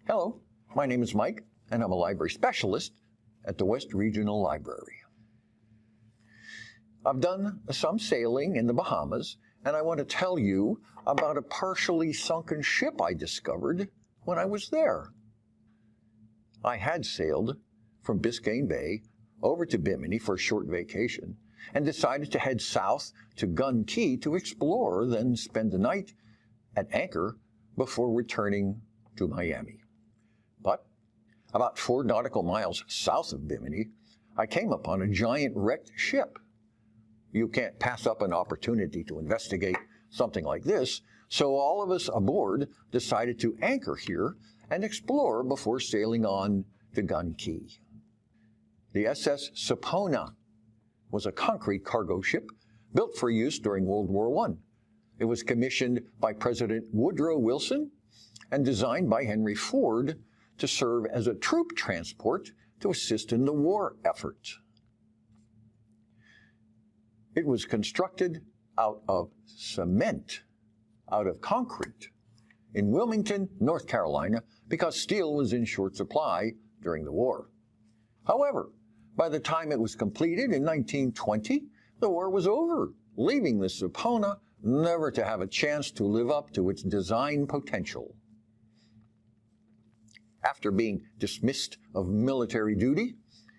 Hello, my name is Mike, and I'm a library specialist at the West Regional Library. I've done some sailing in the Bahamas, and I want to tell you about a partially sunken ship I discovered when I was there. I had sailed from Biscayne Bay over to Bimini for a short vacation and decided to head south to Gun Key to explore, then spend the night at anchor before returning to Miami. But about 4 nautical miles south of Bimini, I came upon a giant wrecked ship. You can't pass up an opportunity to investigate something like this, so all of us aboard decided to anchor here and explore before sailing on to Gun Key. The SS Sapona was a concrete cargo ship built for use during World War I. It was commissioned by President Woodrow Wilson and designed by Henry Ford to serve as a troop transport to assist in the war effort. It was constructed out of cement, out of concrete, in Wilmington, North Carolina, because steel was in short supply during the war. However, by the time it was completed in 1920, the war was over, leaving the Sapona never to have a chance to live up to its design potential. After being dismissed of military duty,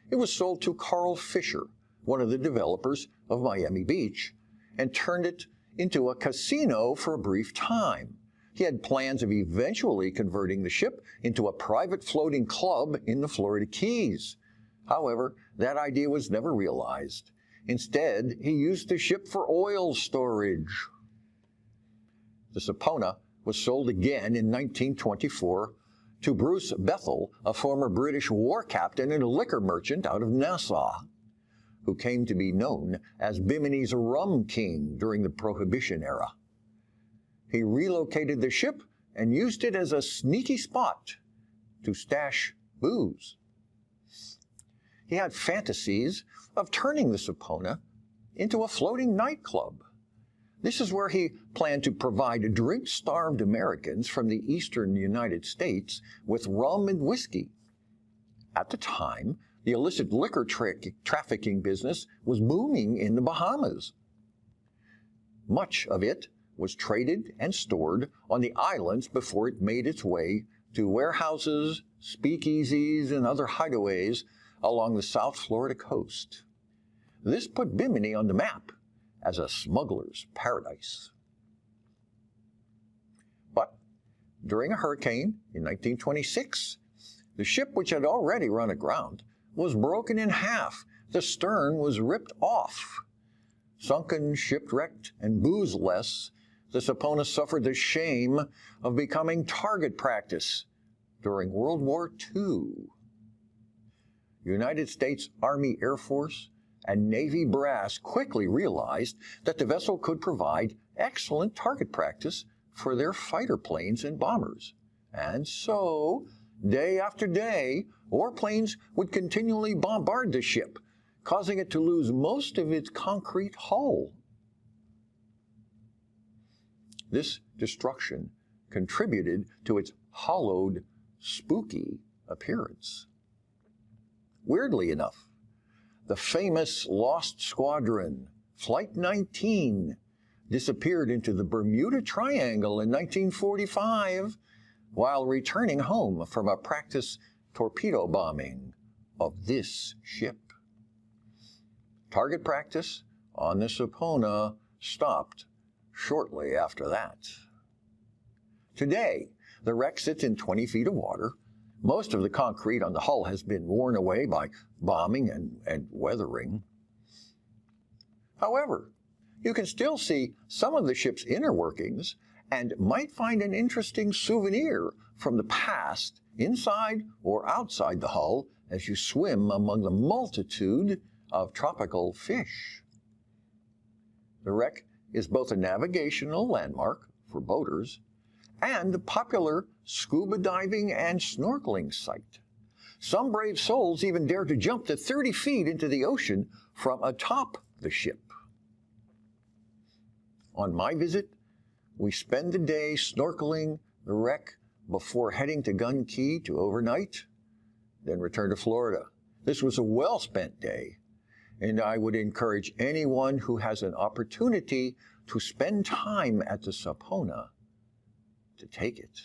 it was sold to Carl Fisher, one of the developers of Miami Beach, and turned it into a casino for a brief time. He had plans of eventually converting the ship into a private floating club in the Florida Keys. However, that idea was never realized. Instead, he used the ship for oil storage. The Sapona was sold again in 1924 to Bruce Bethel, a former British war captain and a liquor merchant out of Nassau, who came to be known as Bimini's rum king during the Prohibition era. He relocated the ship and used it as a sneaky spot to stash booze. He had fantasies of turning the Sapona into a floating nightclub. This is where he planned to provide drink-starved Americans from the eastern United States with rum and whiskey. At the time, the illicit liquor trafficking business was booming in the Bahamas. Much of it was traded and stored on the islands before it made its way to warehouses, speakeasies, and other hideaways along the South Florida coast. This put Bimini on the map as a smuggler's paradise. But during a hurricane in 1926, the ship, which had already run aground, was broken in half. The stern was ripped off. Sunken, shipwrecked, and boozeless, the Sapona suffered the shame of becoming target practice during World War II. United States Army Air Force and Navy brass quickly realized that the vessel could provide excellent target practice for their fighter planes and bombers. And so, day after day, warplanes would continually bombard the ship, causing it to lose most of its concrete hull. This destruction contributed to its hollowed, spooky appearance. Weirdly enough, the famous Lost Squadron, Flight 19, disappeared into the Bermuda Triangle in 1945 while returning home from a practice torpedo bombing of this ship. Target practice on the Sapona stopped shortly after that. Today, the wreck sits in 20 feet of water. Most of the concrete on the hull has been worn away by bombing and weathering. However, you can still see some of the ship's inner workings and might find an interesting souvenir from the past inside or outside the hull as you swim among the multitude of tropical fish. The wreck is both a navigational landmark for boaters and a popular scuba diving and snorkeling site. Some brave souls even dare to jump to 30 feet into the ocean from atop the ship. On my visit, we spend the day snorkeling the wreck before heading to Gun Key to overnight, then return to Florida. This was a well-spent day, and I would encourage anyone who has an opportunity to spend time at the Sapona to take it.